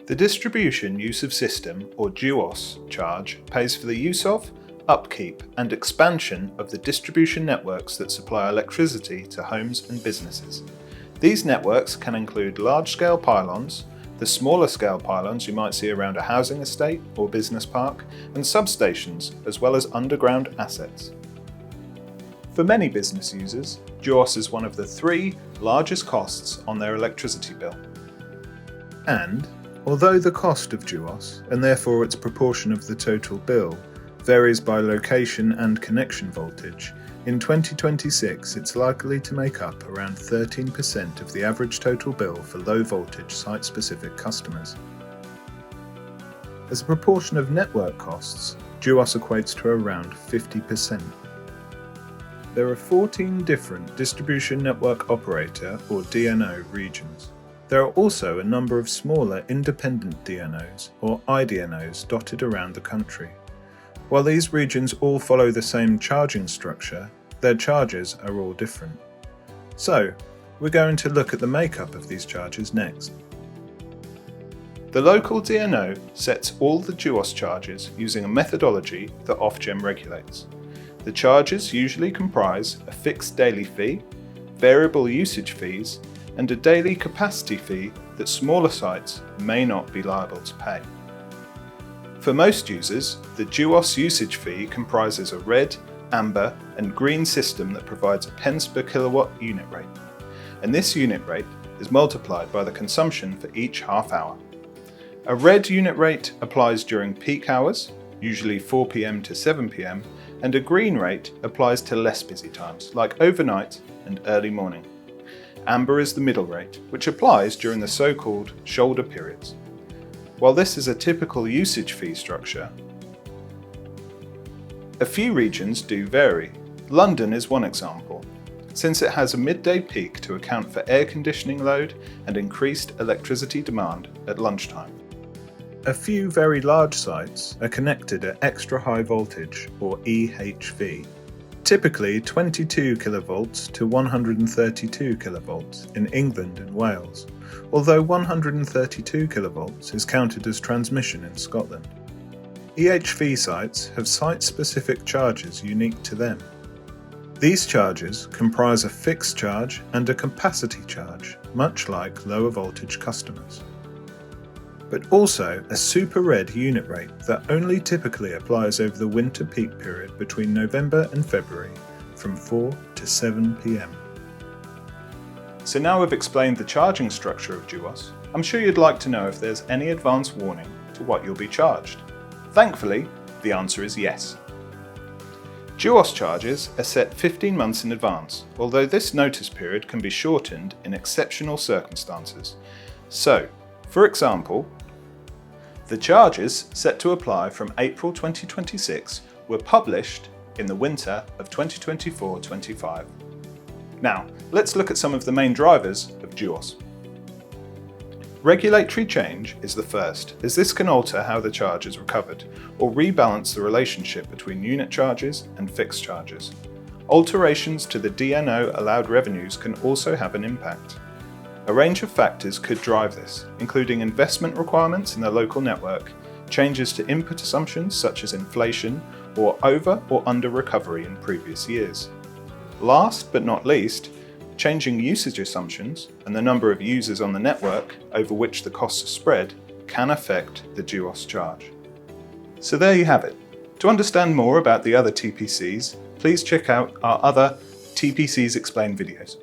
The Distribution Use of System, or DUoS, charge pays for the use of, upkeep and expansion of the distribution networks that supply electricity to homes and businesses. These networks can include large-scale pylons, the smaller scale pylons you might see around a housing estate or business park, and substations, as well as underground assets. For many business users, DUoS is one of the 3 largest costs on their electricity bill. And, although the cost of DUoS, and therefore its proportion of the total bill, varies by location and connection voltage, in 2026 it's likely to make up around 13% of the average total bill for low-voltage site-specific customers. As a proportion of network costs, DUoS equates to around 50%. There are 14 different distribution network operator, or DNO, regions. There are also a number of smaller independent DNOs, or IDNOs, dotted around the country. While these regions all follow the same charging structure, their charges are all different. So, we're going to look at the makeup of these charges next. The local DNO sets all the DUoS charges using a methodology that Ofgem regulates. The charges usually comprise a fixed daily fee, variable usage fees, and a daily capacity fee that smaller sites may not be liable to pay. For most users, the DUoS usage fee comprises a red, amber, and green system that provides a pence per kilowatt unit rate, and this unit rate is multiplied by the consumption for each half hour. A red unit rate applies during peak hours, usually 4 p.m. to 7 p.m, and a green rate applies to less busy times, like overnight and early morning. Amber is the middle rate, which applies during the so-called shoulder periods. While this is a typical usage fee structure, a few regions do vary. London is one example, since it has a midday peak to account for air conditioning load and increased electricity demand at lunchtime. A few very large sites are connected at extra high voltage, or EHV, typically 22 kV to 132 kV in England and Wales, although 132 kV is counted as transmission in Scotland. EHV sites have site-specific charges unique to them. These charges comprise a fixed charge and a capacity charge, much like lower voltage customers, but also a super red unit rate that only typically applies over the winter peak period between November and February from 4 to 7 p.m. So now we've explained the charging structure of DUoS, I'm sure you'd like to know if there's any advance warning to what you'll be charged. Thankfully, the answer is yes. DUoS charges are set 15 months in advance, although this notice period can be shortened in exceptional circumstances. So, for example, the charges set to apply from April 2026 were published in the winter of 2024-25. Now, let's look at some of the main drivers of DUoS. Regulatory change is the first, as this can alter how the charge is recovered, or rebalance the relationship between unit charges and fixed charges. Alterations to the DNO allowed revenues can also have an impact. A range of factors could drive this, including investment requirements in the local network, changes to input assumptions such as inflation, or over or under recovery in previous years. Last but not least, changing usage assumptions and the number of users on the network over which the costs are spread can affect the DUoS charge. So there you have it. To understand more about the other TPCs, please check out our other TPCs Explained videos.